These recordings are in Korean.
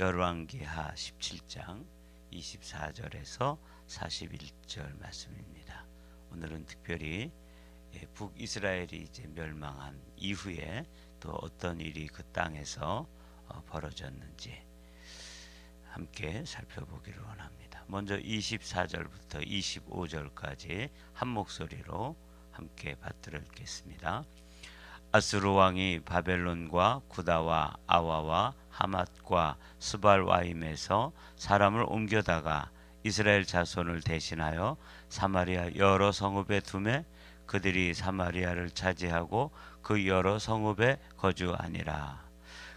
열왕기하 17장 24절에서 41절 말씀입니다. 오늘은 특별히 북이스라엘이 이제 멸망한 이후에 또 어떤 일이 그 땅에서 벌어졌는지 함께 살펴보기를 원합니다. 먼저 24절부터 25절까지 한 목소리로 함께 받들어 읽겠습니다. 아수르 왕이 바벨론과 구다와 아와와 하맛과 스발와임에서 사람을 옮겨다가 이스라엘 자손을 대신하여 사마리아 여러 성읍에 두매 그들이 사마리아를 차지하고 그 여러 성읍에 거주하니라.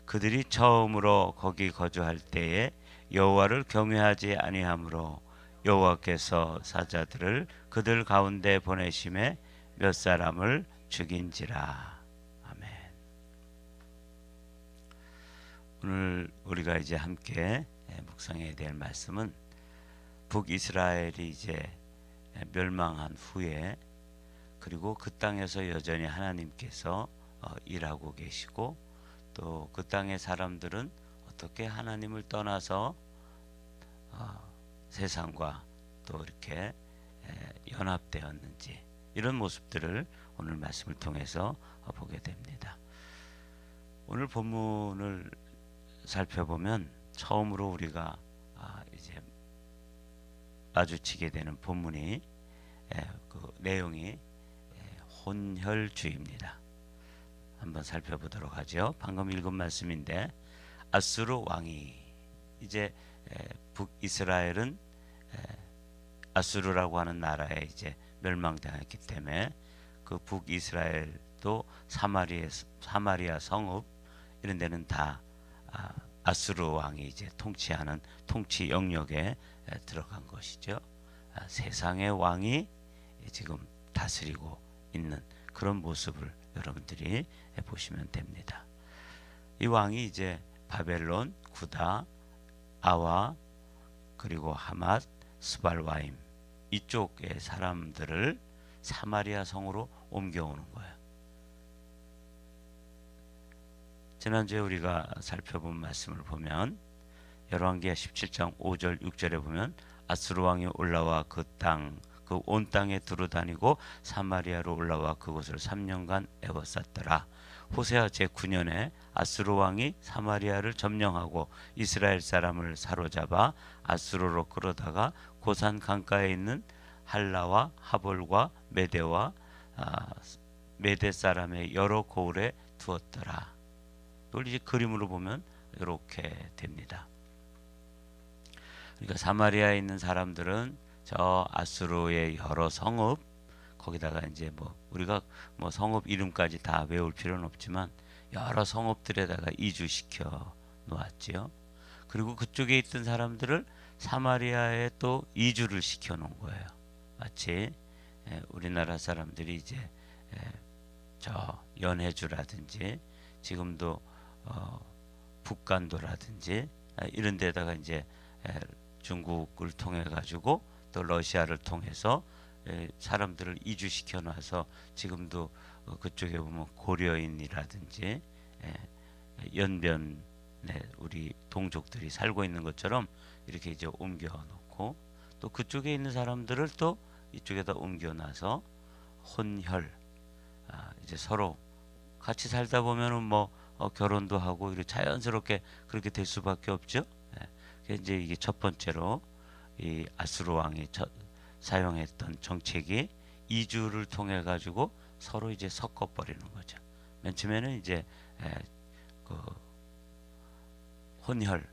그들이 처음으로 거기 거주할 때에 여호와를 경외하지 아니하므로 여호와께서 사자들을 그들 가운데 보내심에 몇 사람을 죽인지라. 아멘. 오늘 우리가 이제 함께 묵상해야 될 말씀은 북이스라엘이 이제 멸망한 후에 그리고 그 땅에서 여전히 하나님께서 일하고 계시고 또 그 땅의 사람들은 어떻게 하나님을 떠나서 세상과 또 이렇게 연합되었는지 이런 모습들을 오늘 말씀을 통해서 보게 됩니다. 오늘 본문을 살펴보면 처음으로 우리가 이제 마주치게 되는 본문이 그 내용이 혼혈주의입니다. 한번 살펴보도록 하죠. 방금 읽은 말씀인데 아수르 왕이 이제 북이스라엘은 아수르라고 하는 나라에 이제 멸망당했기 때문에 그 북이스라엘도 사마리아 성읍 이런 데는 다 아수르 왕이 이제 통치하는 통치 영역에 들어간 것이죠. 세상의 왕이 지금 다스리고 있는 그런 모습을 여러분들이 보시면 됩니다. 이 왕이 이제 바벨론, 구다, 아와 그리고 하맛, 스발와임 이쪽의 사람들을 사마리아 성으로 옮겨오는 거예요. 지난주에 우리가 살펴본 말씀을 보면 열왕기하 17장 5절 6절에 보면 아수르 왕이 올라와 그 온 땅에 두루다니고 사마리아로 올라와 그곳을 3년간 에워쌌더라. 호세아 제9년에 아수르 왕이 사마리아를 점령하고 이스라엘 사람을 사로잡아 아수르로 끌어다가 고산 강가에 있는 할라와 하볼과 메대 사람의 여러 고을에 두었더라. 또 이제 그림으로 보면 이렇게 됩니다. 그러니까 사마리아에 있는 사람들은 저 아수르의 여러 성읍 거기다가 이제 우리가 성읍 이름까지 다 외울 필요는 없지만 여러 성읍들에다가 이주시켜 놓았지요. 그리고 그쪽에 있던 사람들을 사마리아에 또 이주를 시켜 놓은 거예요. 마치 우리나라 사람들이 이제 저 연해주라든지 지금도 북간도라든지 이런 데다가 이제 중국을 통해 가지고 또 러시아를 통해서 사람들을 이주시켜 놔서 지금도 그쪽에 보면 고려인이라든지 연변에 우리 동족들이 살고 있는 것처럼 이렇게 이제 옮겨 놓고 또 그쪽에 있는 사람들을 또 이쪽에다 옮겨 놔서 혼혈 이제 서로 같이 살다 보면은 결혼도 하고 이렇게 자연스럽게 그렇게 될 수밖에 없죠. 이제 이게 첫 번째로 이 아수르 왕이 사용했던 정책이 이주를 통해 가지고 서로 이제 섞어 버리는 거죠. 맨 처음에는 이제 그 혼혈,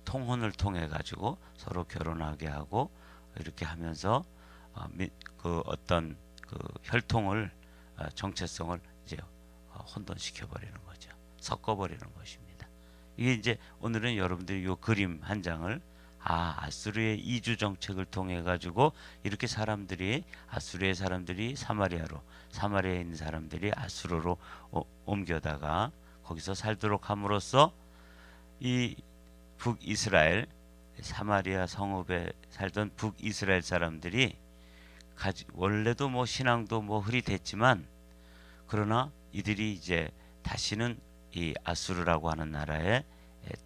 통혼을 통해 가지고 서로 결혼하게 하고 이렇게 하면서 그 어떤 그 혈통을 정체성을 이제 혼돈시켜 버리는 거죠. 섞어 버리는 것입니다. 이게 이제 오늘은 여러분들이 이 그림 한 장을 아수르의 이주 정책을 통해 가지고 이렇게 아수르의 사람들이 사마리아에 있는 사람들이 아수르로 옮겨다가 거기서 살도록 함으로써 이 북이스라엘 사마리아 성읍에 살던 북이스라엘 사람들이 원래도 신앙도 흐릿했지만 그러나 이들이 이제 다시는 이 아수르라고 하는 나라에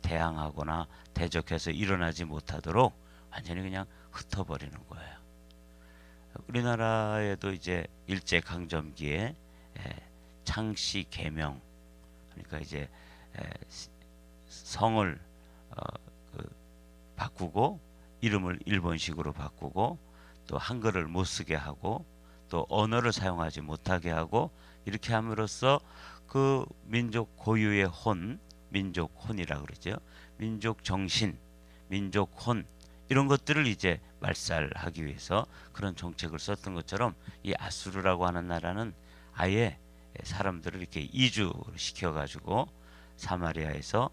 대항하거나 대적해서 일어나지 못하도록 완전히 그냥 흩어버리는 거예요. 우리나라에도 이제 일제 강점기에 창씨 개명, 그러니까 이제 성을 바꾸고 이름을 일본식으로 바꾸고 또 한글을 못 쓰게 하고 또 언어를 사용하지 못하게 하고 이렇게 함으로써 그 민족 고유의 혼, 민족 혼이라고 그러죠. 민족 정신, 민족 혼 이런 것들을 이제 말살하기 위해서 그런 정책을 썼던 것처럼 이 아수르라고 하는 나라는 아예 사람들을 이렇게 이주시켜 가지고 사마리아에서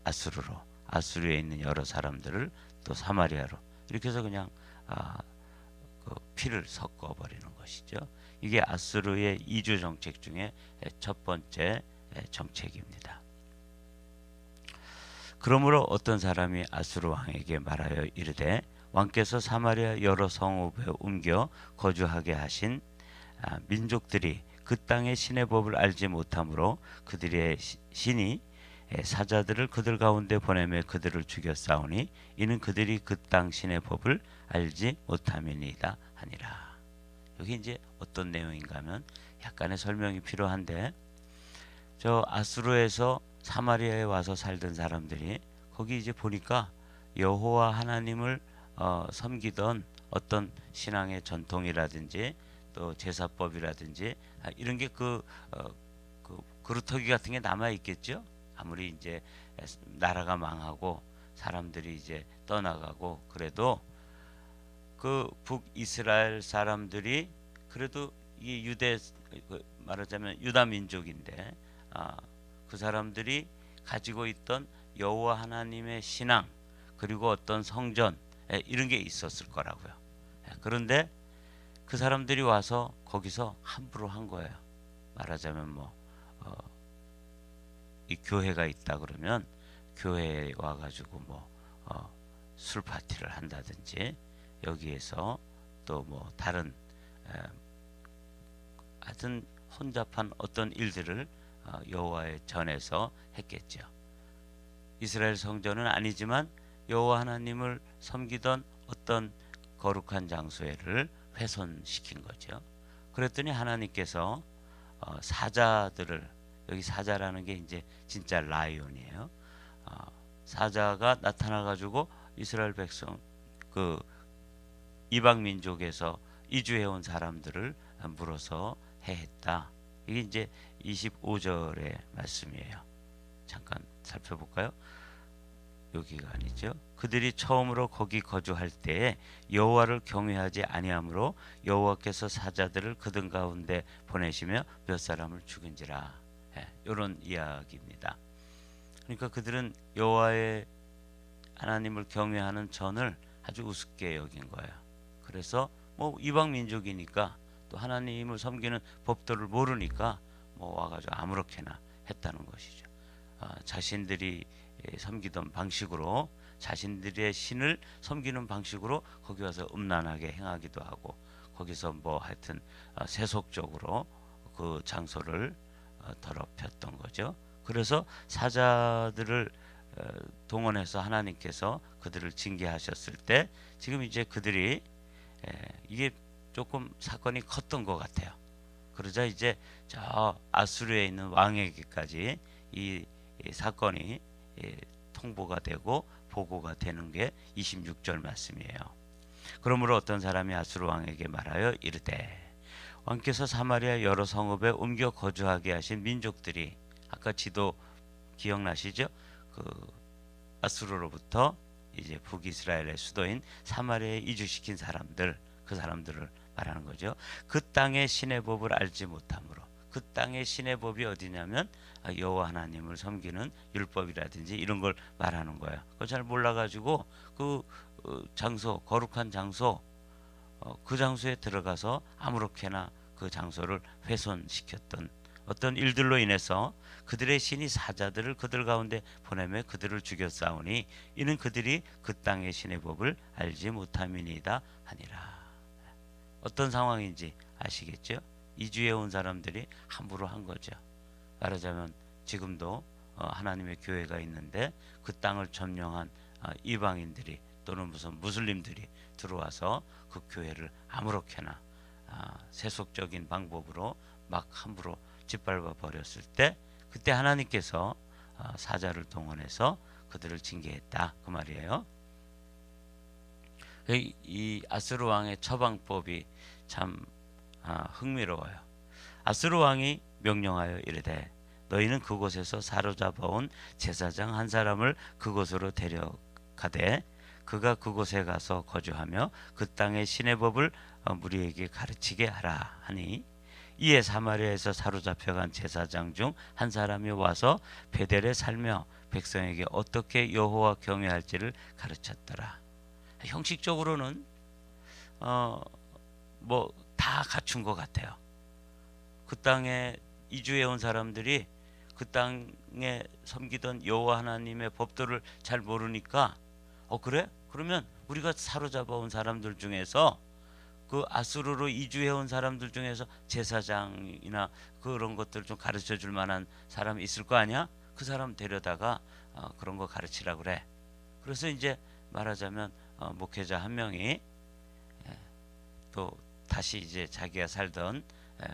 아수르로, 아수르에 있는 여러 사람들을 또 사마리아로 이렇게 해서 그냥 그 피를 섞어 버리는 것이죠. 이게 아수르의 이주 정책 중에 첫 번째 정책입니다. 그러므로 어떤 사람이 아수르 왕에게 말하여 이르되 왕께서 사마리아 여러 성읍에 옮겨 거주하게 하신 민족들이 그 땅의 신의 법을 알지 못하므로 그들의 신이 사자들을 그들 가운데 보내며 그들을 죽였사오니 이는 그들이 그 땅 신의 법을 알지 못함이니이다 하니라. 여기 이제 어떤 내용인가 하면 약간의 설명이 필요한데, 저 아수르에서 사마리아에 와서 살던 사람들이 거기 이제 보니까 여호와 하나님을 섬기던 어떤 신앙의 전통이라든지 또 제사법이라든지 이런 게 그 그루터기 같은 게 남아 있겠죠. 아무리 이제 나라가 망하고 사람들이 이제 떠나가고 그래도 그 북이스라엘 사람들이 그래도 이 유대 말하자면 유다 민족인데 그 사람들이 가지고 있던 여호와 하나님의 신앙 그리고 어떤 성전 이런 게 있었을 거라고요. 그런데 그 사람들이 와서 거기서 함부로 한 거예요. 말하자면 이 교회가 있다 그러면 교회에 와가지고 술 파티를 한다든지 여기에서 또 다른 하여튼 혼잡한 어떤 일들을 여호와의 전에서 했겠죠. 이스라엘 성전은 아니지만 여호와 하나님을 섬기던 어떤 거룩한 장소를 훼손시킨 거죠. 그랬더니 하나님께서 사자들을, 여기 사자라는 게 이제 진짜 라이온이에요. 사자가 나타나 가지고 이스라엘 백성 그 이방 민족에서 이주해 온 사람들을 물어서 해했다. 이게 이제 25절의 말씀이에요. 잠깐 살펴볼까요? 여기가 아니죠. 그들이 처음으로 거기 거주할 때에 여호와를 경외하지 아니하므로 여호와께서 사자들을 그들 가운데 보내시며 몇 사람을 죽인지라. 이런 이야기입니다. 그러니까 그들은 여호와의 하나님을 경외하는 전을 아주 우습게 여긴 거예요. 그래서 이방 민족이니까 또 하나님을 섬기는 법도를 모르니까 와가지고 아무렇게나 했다는 것이죠. 자신들이 섬기던 방식으로, 자신들의 신을 섬기는 방식으로 거기 와서 음란하게 행하기도 하고 거기서 하여튼 세속적으로 그 장소를 더럽혔던 거죠. 그래서 사자들을 동원해서 하나님께서 그들을 징계하셨을 때 지금 이제 그들이 이게 조금 사건이 컸던 것 같아요. 그러자 이제 저 아수르에 있는 왕에게까지 이 사건이 통보가 되고 보고가 되는 게 26절 말씀이에요. 그러므로 어떤 사람이 아수르 왕에게 말하여 이르되 왕께서 사마리아 여러 성읍에 옮겨 거주하게 하신 민족들이, 아까 지도 기억나시죠? 그 아수르로부터 이제 북이스라엘의 수도인 사마리아에 이주시킨 사람들, 그 사람들을 말하는 거죠. 그 땅의 신의 법을 알지 못함으로. 그 땅의 신의 법이 어디냐면 여호와 하나님을 섬기는 율법이라든지 이런 걸 말하는 거예요. 그걸 잘 몰라가지고 그 장소, 거룩한 장소, 그 장소에 들어가서 아무렇게나 그 장소를 훼손시켰던 어떤 일들로 인해서 그들의 신이 사자들을 그들 가운데 보내며 그들을 죽였사오니 이는 그들이 그 땅의 신의 법을 알지 못함이니이다 하니라. 어떤 상황인지 아시겠죠? 이주해 온 사람들이 함부로 한 거죠. 말하자면 지금도 하나님의 교회가 있는데 그 땅을 점령한 이방인들이 또는 무슨 무슬림들이 들어와서 그 교회를 아무렇게나 세속적인 방법으로 막 함부로 짓밟아 버렸을 때, 그때 하나님께서 사자를 동원해서 그들을 징계했다 그 말이에요. 이 아스루 왕의 처방법이 참 흥미로워요. 아스루 왕이 명령하여 이르되 너희는 그곳에서 사로잡아온 제사장 한 사람을 그곳으로 데려가되 그가 그곳에 가서 거주하며 그 땅의 신의 법을 무리에게 가르치게 하라 하니, 이에 사마리아에서 사로잡혀간 제사장 중 한 사람이 와서 베델에 살며 백성에게 어떻게 여호와 경외할지를 가르쳤더라. 형식적으로는 뭐 다 갖춘 것 같아요. 그 땅에 이주해 온 사람들이 그 땅에 섬기던 여호와 하나님의 법도를 잘 모르니까 그래? 그러면 우리가 사로잡아 온 사람들 중에서 그 아수르로 이주해 온 사람들 중에서 제사장이나 그런 것들 좀 가르쳐 줄 만한 사람이 있을 거 아니야? 그 사람 데려다가 그런 거 가르치라 그래. 그래서 이제 말하자면 목회자 한 명이 또 다시 이제 자기가 살던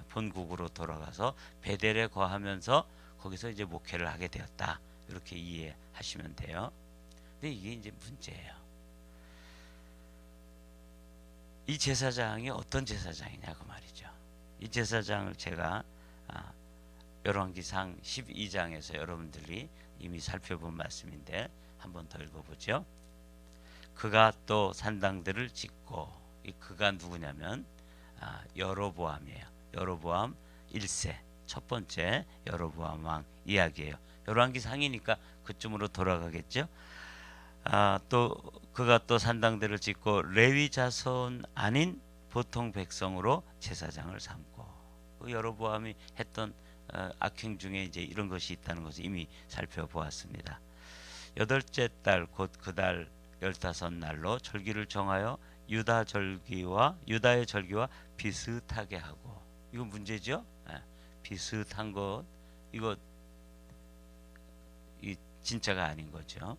본국으로 돌아가서 베델에 거하면서 거기서 이제 목회를 하게 되었다. 이렇게 이해하시면 돼요. 근데 이게 이제 문제예요. 이 제사장이 어떤 제사장이냐고 말이죠. 이 제사장을 제가 열왕기상 12장에서 여러분들이 이미 살펴본 말씀인데 한 번 더 읽어보죠. 그가 또 산당들을 짓고, 이 그가 누구냐면 여로보암이에요. 여로보암 1세 첫 번째 여로보암 왕 이야기예요. 열왕기상이니까 그쯤으로 돌아가겠죠. 또 그가 또 산당들을 짓고 레위 자손 아닌 보통 백성으로 제사장을 삼고, 그 여로보암이 했던 악행 중에 이제 이런 것이 있다는 것을 이미 살펴보았습니다. 여덟째 달 곧 그 달 15날로 절기를 정하여 유다의 절기와 비슷하게 하고, 이거 문제죠? 비슷한 것, 이거 진짜가 아닌 거죠.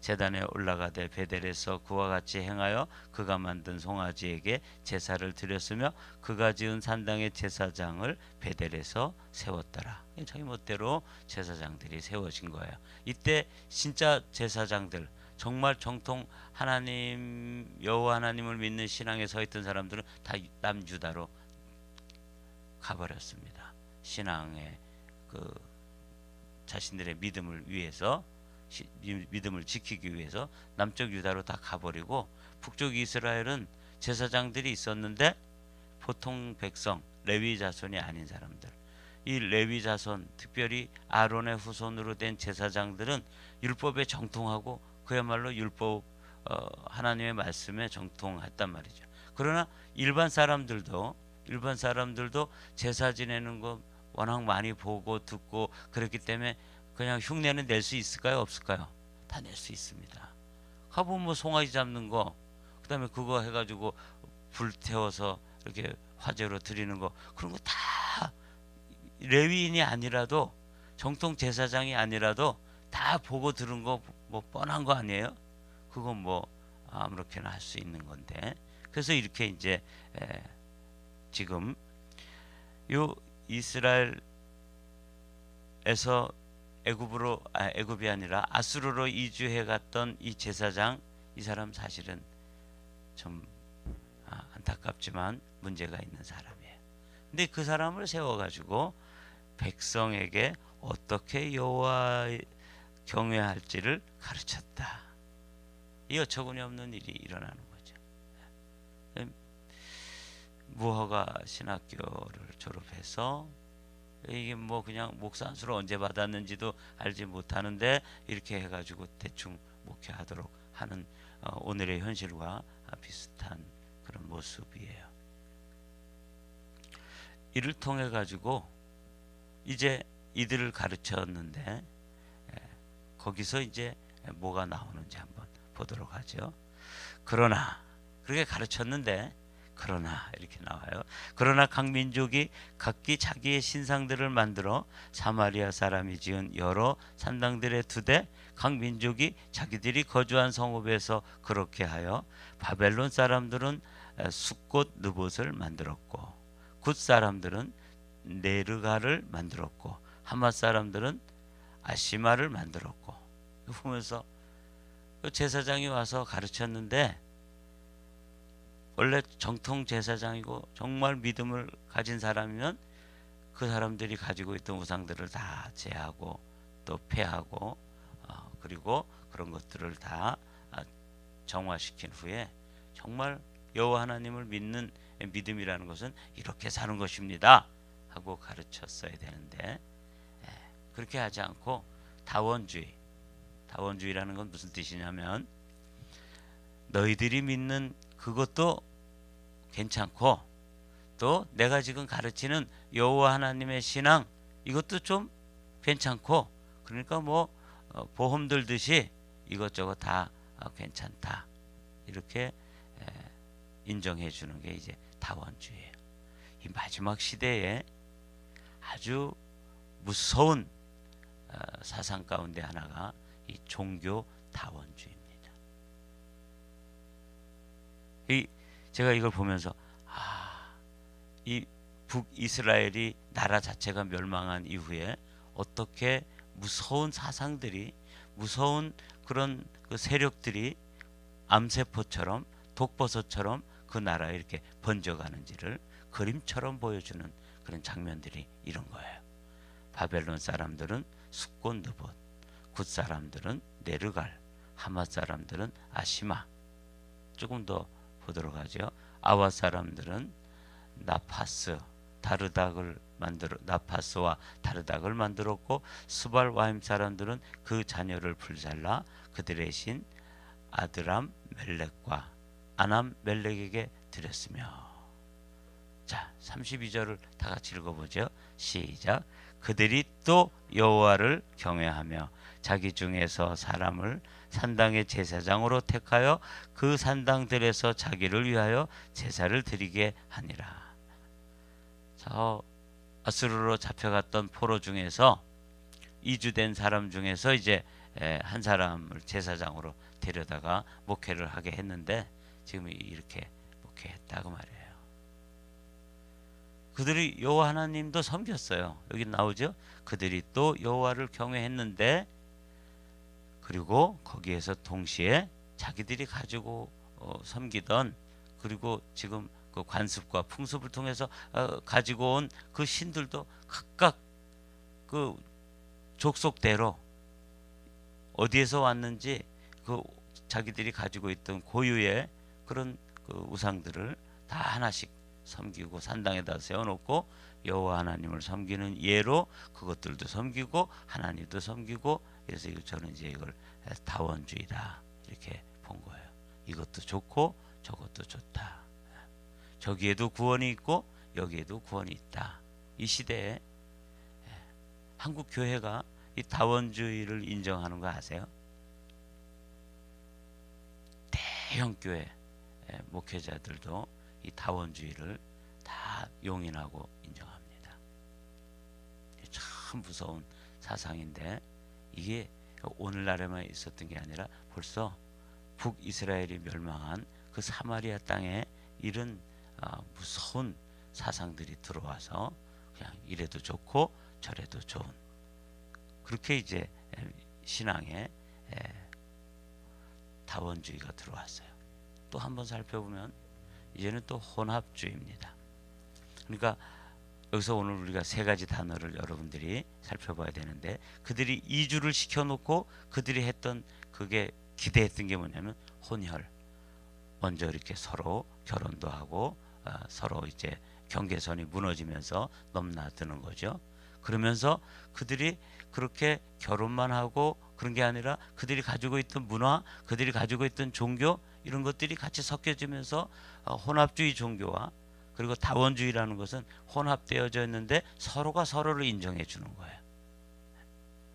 제단에 올라가되 베델에서 그와 같이 행하여 그가 만든 송아지에게 제사를 드렸으며 그가 지은 산당의 제사장을 베델에서 세웠더라. 자기 멋대로 제사장들이 세워진 거예요. 이때 진짜 제사장들, 정말 정통 하나님 여호와 하나님을 믿는 신앙에 서 있던 사람들은 다 남유다로 가버렸습니다. 신앙의 그 자신들의 믿음을 위해서, 믿음을 지키기 위해서 남쪽 유다로 다 가버리고, 북쪽 이스라엘은 제사장들이 있었는데 보통 백성 레위 자손이 아닌 사람들, 이 레위 자손 특별히 아론의 후손으로 된 제사장들은 율법에 정통하고 그야말로 율법 하나님의 말씀에 정통했단 말이죠. 그러나 일반 사람들도 제사 지내는 거 워낙 많이 보고 듣고 그렇기 때문에 그냥 흉내는 낼 수 있을까요? 없을까요? 다 낼 수 있습니다. 가보면 뭐 송아지 잡는 거, 그 다음에 그거 해가지고 불 태워서 이렇게 화제로 드리는 거, 그런 거 다 레위인이 아니라도, 정통 제사장이 아니라도 다 보고 들은 거 뭐 뻔한 거 아니에요? 그건 뭐 아무렇게나 할 수 있는 건데, 그래서 이렇게 이제 지금 요 이스라엘에서 애굽이 아니라 아수르로 이주해 갔던 이 제사장, 이 사람 사실은 좀 안타깝지만 문제가 있는 사람이에요. 근데 그 사람을 세워가지고 백성에게 어떻게 여호와 경외할지를 가르쳤다. 이 어처구니 없는 일이 일어나는 거죠. 무허가 신학교를 졸업해서 이게 뭐 그냥 목사 안수를 언제 받았는지도 알지 못하는데 이렇게 해가지고 대충 목회하도록 하는 오늘의 현실과 비슷한 그런 모습이에요. 이를 통해 가지고 이제 이들을 가르쳤는데 거기서 이제 뭐가 나오는지 한번 보도록 하죠. 그러나 그렇게 가르쳤는데 그러나 이렇게 나와요. 그러나 각 민족이 각기 자기의 신상들을 만들어 사마리아 사람이 지은 여러 산당들에 두되 각 민족이 자기들이 거주한 성읍에서 그렇게 하여 바벨론 사람들은 숫곳 느봇을 만들었고 굿 사람들은 네르가를 만들었고 하맛 사람들은 아시마를 만들었고. 보면서 제사장이 와서 가르쳤는데 원래 정통 제사장이고 정말 믿음을 가진 사람이면 그 사람들이 가지고 있던 우상들을 다 제하고 또 폐하고 그리고 그런 것들을 다 정화시킨 후에 정말 여호와 하나님을 믿는 믿음이라는 것은 이렇게 사는 것입니다 하고 가르쳤어야 되는데 그렇게 하지 않고 다원주의라는 건 무슨 뜻이냐면 너희들이 믿는 그것도 괜찮고 또 내가 지금 가르치는 여호와 하나님의 신앙 이것도 좀 괜찮고 그러니까 뭐 보험 들듯이 이것저것 다 괜찮다 이렇게 인정해 주는 게 이제 다원주의예요. 이 마지막 시대에 아주 무서운 사상 가운데 하나가 이 종교 다원주의입니다. 제가 이걸 보면서 이 북이스라엘이 나라 자체가 멸망한 이후에 어떻게 무서운 사상들이 무서운 그런 그 세력들이 암세포처럼 독버섯처럼 그 나라에 이렇게 번져가는지를 그림처럼 보여주는 그런 장면들이 이런 거예요. 바벨론 사람들은 숫곳 느봇, 굿 사람들은 네르갈, 하맛 사람들은 아시마. 조금 더 보도록 하죠. 아와 사람들은 나파스와 다르닥을 만들었고 스발 와임 사람들은 그 자녀를 불살라 그들의 신 아드람 멜렉과 아남 멜렉에게 드렸으며. 자, 32절을 다 같이 읽어보죠. 시작. 그들이 또 여호와를 경외하며 자기 중에서 사람을 산당의 제사장으로 택하여 그 산당들에서 자기를 위하여 제사를 드리게 하니라. 자, 아수르로 잡혀갔던 포로 중에서 이주된 사람 중에서 이제 한 사람을 제사장으로 데려다가 목회를 하게 했는데 지금 이렇게 목회했다고 말이에요. 그들이 여호와 하나님도 섬겼어요. 여기 나오죠. 그들이 또 여호와를 경외했는데 그리고 거기에서 동시에 자기들이 가지고 섬기던 그리고 지금 그 관습과 풍습을 통해서 가지고 온 그 신들도 각각 그 족속대로 어디에서 왔는지 그 자기들이 가지고 있던 고유의 그런 그 우상들을 다 하나씩 섬기고 산당에다 세워놓고 여호와 하나님을 섬기는 예로 그것들도 섬기고 하나님도 섬기고 그래서 저는 이제 이걸 다원주의다 이렇게 본 거예요. 이것도 좋고 저것도 좋다. 저기에도 구원이 있고 여기에도 구원이 있다. 이 시대에 한국 교회가 이 다원주의를 인정하는 거 아세요? 대형 교회 목회자들도 이 다원주의를 다 용인하고 인정합니다. 참 무서운 사상인데 이게 오늘날에만 있었던 게 아니라 벌써 북이스라엘이 멸망한 그 사마리아 땅에 이런 무서운 사상들이 들어와서 그냥 이래도 좋고 저래도 좋은 그렇게 이제 신앙에 다원주의가 들어왔어요. 또 한번 살펴보면 이제는 또 혼합주의입니다. 그러니까 여기서 오늘 우리가 세 가지 단어를 여러분들이 살펴봐야 되는데 그들이 이주를 시켜놓고 그들이 했던 그게 기대했던 게 뭐냐면 혼혈. 먼저 이렇게 서로 결혼도 하고 서로 이제 경계선이 무너지면서 넘나드는 거죠. 그러면서 그들이 그렇게 결혼만 하고 그런 게 아니라 그들이 가지고 있던 문화, 그들이 가지고 있던 종교 이런 것들이 같이 섞여지면서 혼합주의 종교와 그리고 다원주의라는 것은 혼합되어져 있는데 서로가 서로를 인정해 주는 거예요.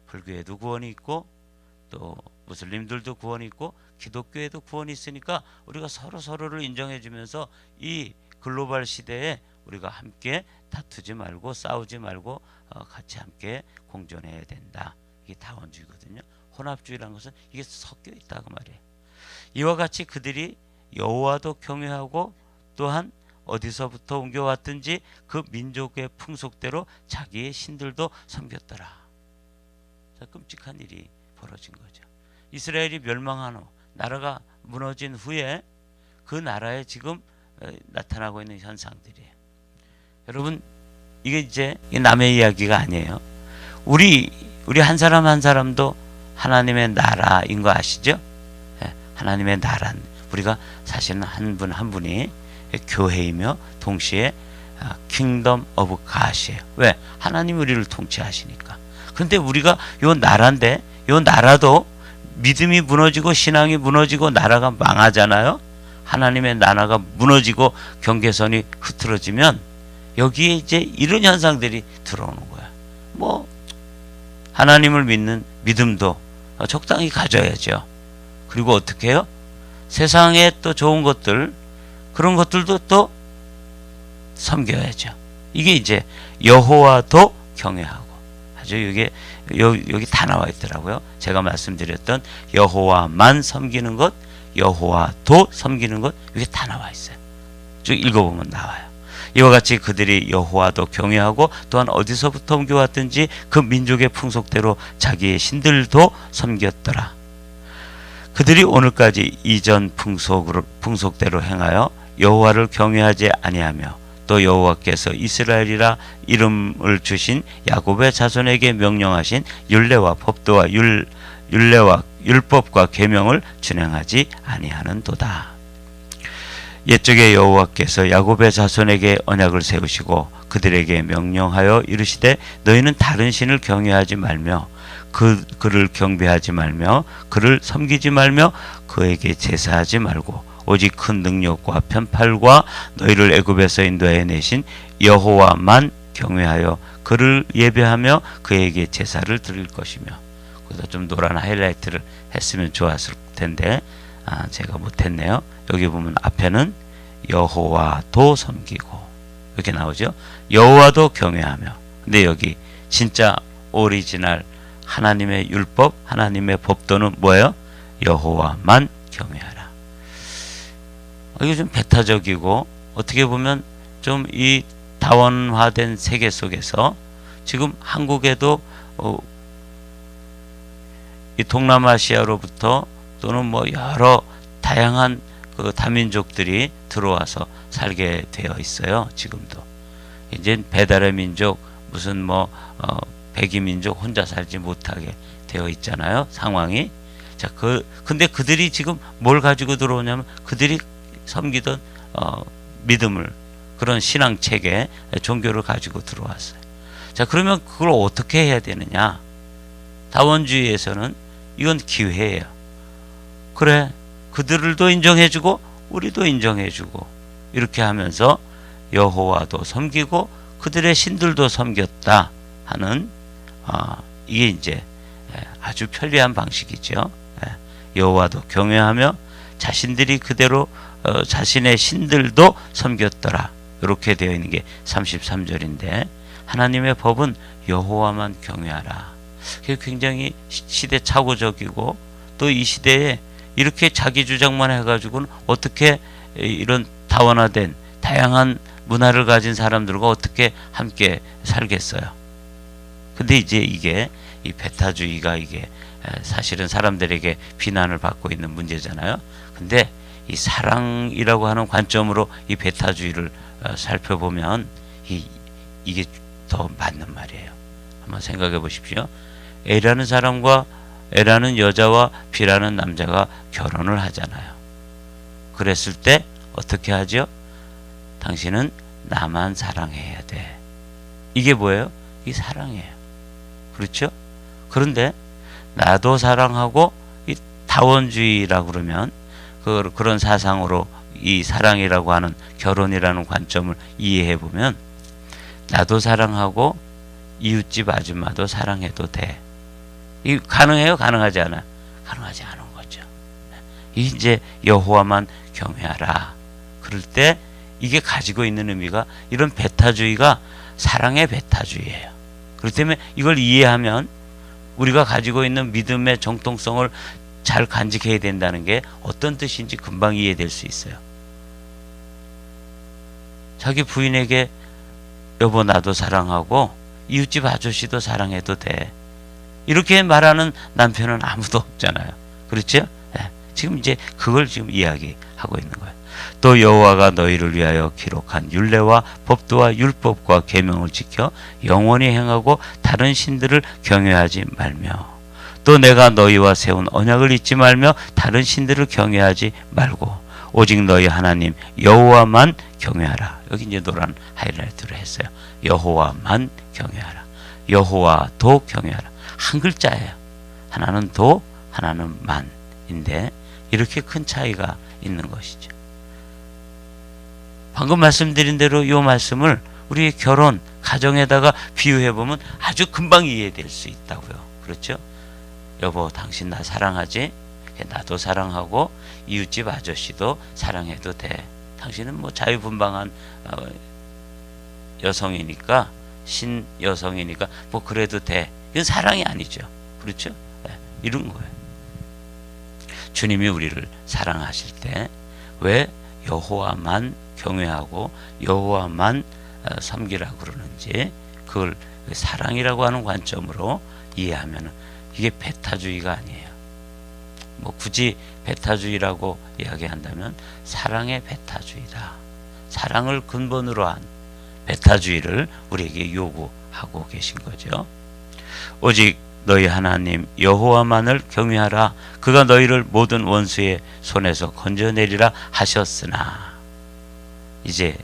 불교에도 구원이 있고 또 무슬림들도 구원이 있고 기독교에도 구원이 있으니까 우리가 서로 서로를 인정해 주면서 이 글로벌 시대에 우리가 함께 다투지 말고 싸우지 말고 같이 함께 공존해야 된다. 이게 다원주의거든요. 혼합주의라는 것은 이게 섞여 있다고 말이에요. 이와 같이 그들이 여호와도 경외하고 또한 어디서부터 옮겨왔든지 그 민족의 풍속대로 자기의 신들도 섬겼더라. 자, 끔찍한 일이 벌어진 거죠. 이스라엘이 멸망한 후, 나라가 무너진 후에 그 나라에 지금 나타나고 있는 현상들이에요. 여러분, 이게 이제 남의 이야기가 아니에요. 우리 한 사람 한 사람도 하나님의 나라인 거 아시죠? 하나님의 나라. 우리가 사실은 한 분 한 분이 교회이며 동시에 킹덤 오브 갓이에요. 왜? 하나님 우리를 통치하시니까. 그런데 우리가 요 나라인데, 요 나라도 믿음이 무너지고 신앙이 무너지고 나라가 망하잖아요. 하나님의 나라가 무너지고 경계선이 흐트러지면 여기에 이제 이런 현상들이 들어오는 거야. 뭐 하나님을 믿는 믿음도 적당히 가져야죠. 그리고 어떻게 해요? 세상에 또 좋은 것들, 그런 것들도 또 섬겨야죠. 이게 이제 여호와도 경외하고. 아주 이게 여기 다 나와 있더라고요. 제가 말씀드렸던 여호와만 섬기는 것, 여호와도 섬기는 것, 이게 다 나와 있어요. 쭉 읽어보면 나와요. 이와 같이 그들이 여호와도 경외하고 또한 어디서부터 옮겨왔든지 그 민족의 풍속대로 자기의 신들도 섬겼더라. 그들이 오늘까지 이전 풍속대로 행하여 여호와를 경외하지 아니하며 또 여호와께서 이스라엘이라 이름을 주신 야곱의 자손에게 명령하신 율례와 법도와 율례와 율법과 계명을 준행하지 아니하는도다. 옛적에 여호와께서 야곱의 자손에게 언약을 세우시고 그들에게 명령하여 이르시되 너희는 다른 신을 경외하지 말며 그를 경배하지 말며 그를 섬기지 말며 그에게 제사하지 말고 오직 큰 능력과 편팔과 너희를 애굽에서 인도해 내신 여호와만 경외하여 그를 예배하며 그에게 제사를 드릴 것이며. 그래서 좀 노란 하이라이트를 했으면 좋았을 텐데 제가 못했네요. 여기 보면 앞에는 여호와도 섬기고 이렇게 나오죠. 여호와도 경외하며. 근데 여기 진짜 오리지널 하나님의 율법, 하나님의 법도는 뭐예요? 여호와만 경외하라. 이게 좀 배타적이고 어떻게 보면 좀 이 다원화된 세계 속에서 지금 한국에도 이 동남아시아로부터 또는 뭐 여러 다양한 그 다민족들이 들어와서 살게 되어 있어요. 지금도 이제 배달의 민족 무슨 뭐 백이민족 혼자 살지 못하게 되어 있잖아요. 상황이. 자, 근데 그들이 지금 뭘 가지고 들어오냐면 그들이 섬기던 믿음을, 그런 신앙 체계, 종교를 가지고 들어왔어요. 자, 그러면 그걸 어떻게 해야 되느냐? 다원주의에서는 이건 기회예요. 그래, 그들도 인정해주고 우리도 인정해주고 이렇게 하면서 여호와도 섬기고 그들의 신들도 섬겼다 하는 이게 이제 아주 편리한 방식이죠. 여호와도 경외하며 자신들이 그대로 자신의 신들도 섬겼더라. 이렇게 되어 있는 게 33절인데 하나님의 법은 여호와만 경외하라. 그게 굉장히 시대착오적이고 또 이 시대에 이렇게 자기 주장만 해가지고는 어떻게 이런 다원화된 다양한 문화를 가진 사람들과 어떻게 함께 살겠어요. 근데 이제 이게 이 배타주의가 이게 사실은 사람들에게 비난을 받고 있는 문제잖아요. 근데 이 사랑이라고 하는 관점으로 이 배타주의를 살펴보면 이게 더 맞는 말이에요. 한번 생각해 보십시오. A라는 사람과 L라는 여자와 B라는 남자가 결혼을 하잖아요. 그랬을 때 어떻게 하죠? 당신은 나만 사랑해야 돼. 이게 뭐예요? 이게 사랑이에요. 그렇죠? 그런데 나도 사랑하고 이 다원주의라고 그러면 그런 사상으로 이 사랑이라고 하는 결혼이라는 관점을 이해해 보면 나도 사랑하고 이웃집 아줌마도 사랑해도 돼. 이 가능해요? 가능하지 않아요? 가능하지 않은 거죠. 이제 여호와만 경외하라. 그럴 때 이게 가지고 있는 의미가 이런 배타주의가 사랑의 배타주의예요. 그렇기 때문에 이걸 이해하면 우리가 가지고 있는 믿음의 정통성을 잘 간직해야 된다는 게 어떤 뜻인지 금방 이해될 수 있어요. 자기 부인에게 여보 나도 사랑하고 이웃집 아저씨도 사랑해도 돼. 이렇게 말하는 남편은 아무도 없잖아요. 그렇죠? 네. 지금 이제 그걸 지금 이야기하고 있는 거예요. 또 여호와가 너희를 위하여 기록한 율례와 법도와 율법과 계명을 지켜 영원히 행하고 다른 신들을 경외하지 말며 또 내가 너희와 세운 언약을 잊지 말며 다른 신들을 경외하지 말고 오직 너희 하나님 여호와만 경외하라. 여기 이제 노란 하이라이트를 했어요. 여호와만 경외하라. 여호와도 경외하라. 한 글자예요. 하나는 도, 하나는 만인데 이렇게 큰 차이가 있는 것이죠. 방금 말씀드린 대로 이 말씀을 우리의 결혼, 가정에다가 비유해보면 아주 금방 이해될 수 있다고요. 그렇죠? 여보 당신 나 사랑하지? 나도 사랑하고 이웃집 아저씨도 사랑해도 돼. 당신은 뭐 자유분방한 여성이니까 신 여성이니까 뭐 그래도 돼. 이건 사랑이 아니죠. 그렇죠? 네, 이런 거예요. 주님이 우리를 사랑하실 때 왜 여호와만 경외하고 여호와만 섬기라고 그러는지 그걸 사랑이라고 하는 관점으로 이해하면 이게 배타주의가 아니에요. 뭐 굳이 배타주의라고 이야기한다면 사랑의 배타주의다. 사랑을 근본으로 한 배타주의를 우리에게 요구하고 계신 거죠. 오직 너희 하나님 여호와만을 경외하라. 그가 너희를 모든 원수의 손에서 건져내리라 하셨으나 이제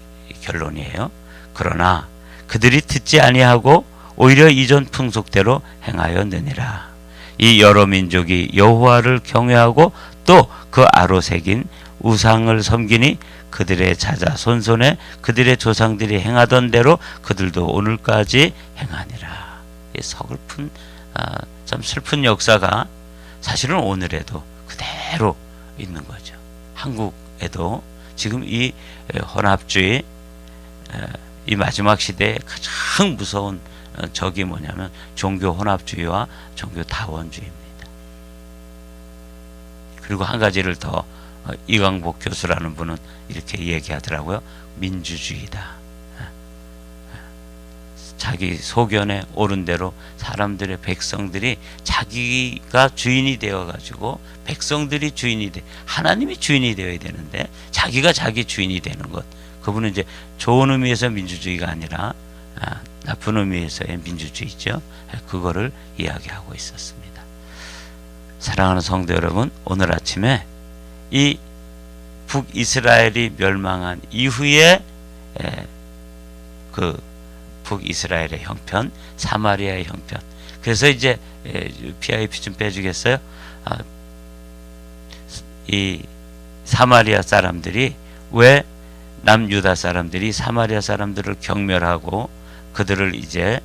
결론이에요. 그러나 그들이 듣지 아니하고 오히려 이전 풍속대로 행하였느니라. 이 여러 민족이 여호와를 경외하고 또 그 아로 새긴 우상을 섬기니 그들의 자자손 손에 그들의 조상들이 행하던 대로 그들도 오늘까지 행하니라. 이 서글픈 참 슬픈 역사가 사실은 오늘에도 그대로 있는 거죠. 한국에도 지금 이 혼합주의 이 마지막 시대에 가장 무서운 적이 뭐냐면 종교 혼합주의와 종교 다원주의입니다. 그리고 한 가지를 더 이광복 교수라는 분은 이렇게 얘기하더라고요. 민주주의다. 자기 소견에 옳은 대로 사람들의 백성들이 자기가 주인이 되어가지고 백성들이 주인이 돼 하나님이 주인이 되어야 되는데 자기가 자기 주인이 되는 것. 그분은 이제 좋은 의미에서 민주주의가 아니라 나쁜 의미에서의 민주주의죠. 그거를 이야기하고 있었습니다. 사랑하는 성도 여러분, 오늘 아침에 이 북이스라엘이 멸망한 이후에 그 북이스라엘의 형편, 사마리아의 형편. 그래서 이제 PIP 좀 빼주겠어요? 이 사마리아 사람들이 왜 남유다 사람들이 사마리아 사람들을 경멸하고 그들을 이제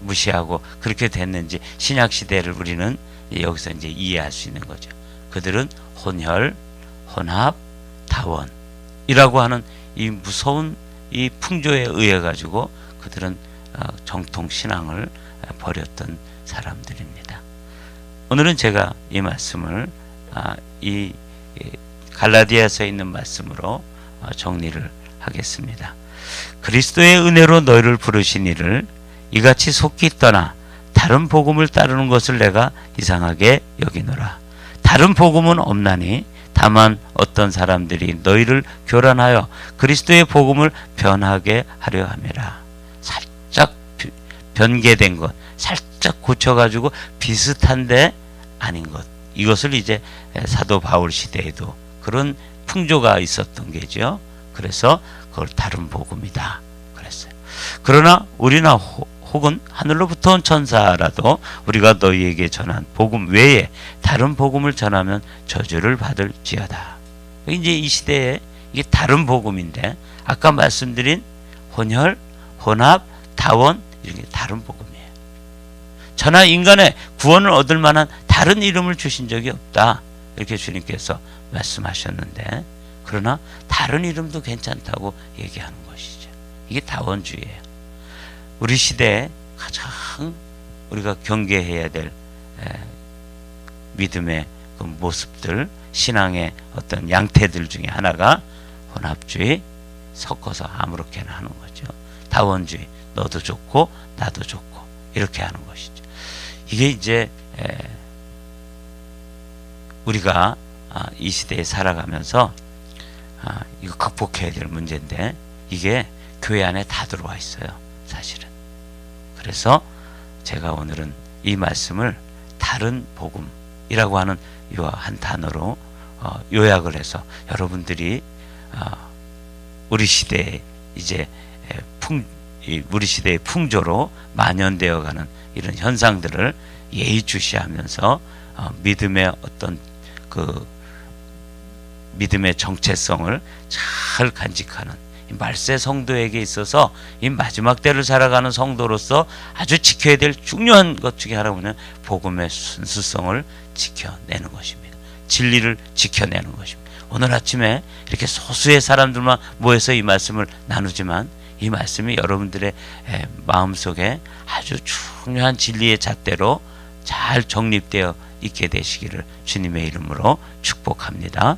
무시하고 그렇게 됐는지 신약 시대를 우리는 여기서 이제 이해할 수 있는 거죠. 그들은 혼혈, 혼합, 다원이라고 하는 이 무서운 이 풍조에 의해 가지고 그들은 정통 신앙을 버렸던 사람들입니다. 오늘은 제가 이 말씀을 이 갈라디아서에 있는 말씀으로 정리를 하겠습니다. 그리스도의 은혜로 너희를 부르신 이를 이같이 속히 떠나 다른 복음을 따르는 것을 내가 이상하게 여기노라. 다른 복음은 없나니 다만 어떤 사람들이 너희를 교란하여 그리스도의 복음을 변하게 하려 함이라. 살짝 변개된 것, 살짝 고쳐가지고 비슷한데 아닌 것. 이것을 이제 사도 바울 시대에도 그런 풍조가 있었던 게죠. 그래서 그걸 다른 복음이다 그랬어요. 그러나 우리나 혹은 하늘로부터 온 천사라도 우리가 너희에게 전한 복음 외에 다른 복음을 전하면 저주를 받을지어다. 이제 이 시대에 이게 다른 복음인데 아까 말씀드린 혼혈, 혼합, 다원 이게 다른 복음이에요. 천하 인간의 구원을 얻을 만한 다른 이름을 주신 적이 없다. 이렇게 주님께서 말씀하셨는데 그러나 다른 이름도 괜찮다고 얘기하는 것이죠. 이게 다원주의예요. 우리 시대에 가장 우리가 경계해야 될 믿음의 그 모습들, 신앙의 어떤 양태들 중에 하나가 혼합주의, 섞어서 아무렇게나 하는 거죠. 다원주의, 너도 좋고 나도 좋고 이렇게 하는 것이죠. 이게 이제 우리가 이 시대에 살아가면서 이거 극복해야 될 문제인데 이게 교회 안에 다 들어와 있어요, 사실은. 그래서 제가 오늘은 이 말씀을 다른 복음이라고 하는 이 한 단어로 요약을 해서 여러분들이 우리 시대에 이제 우리 시대의 풍조로 만연되어가는 이런 현상들을 예의주시하면서 믿음의 어떤 그 믿음의 정체성을 잘 간직하는 이 말세 성도에게 있어서 이 마지막 때를 살아가는 성도로서 아주 지켜야 될 중요한 것 중에 하나는 복음의 순수성을 지켜내는 것입니다. 진리를 지켜내는 것입니다. 오늘 아침에 이렇게 소수의 사람들만 모여서 이 말씀을 나누지만 이 말씀이 여러분들의 마음속에 아주 중요한 진리의 잣대로 잘 정립되어 있게 되시기를 주님의 이름으로 축복합니다.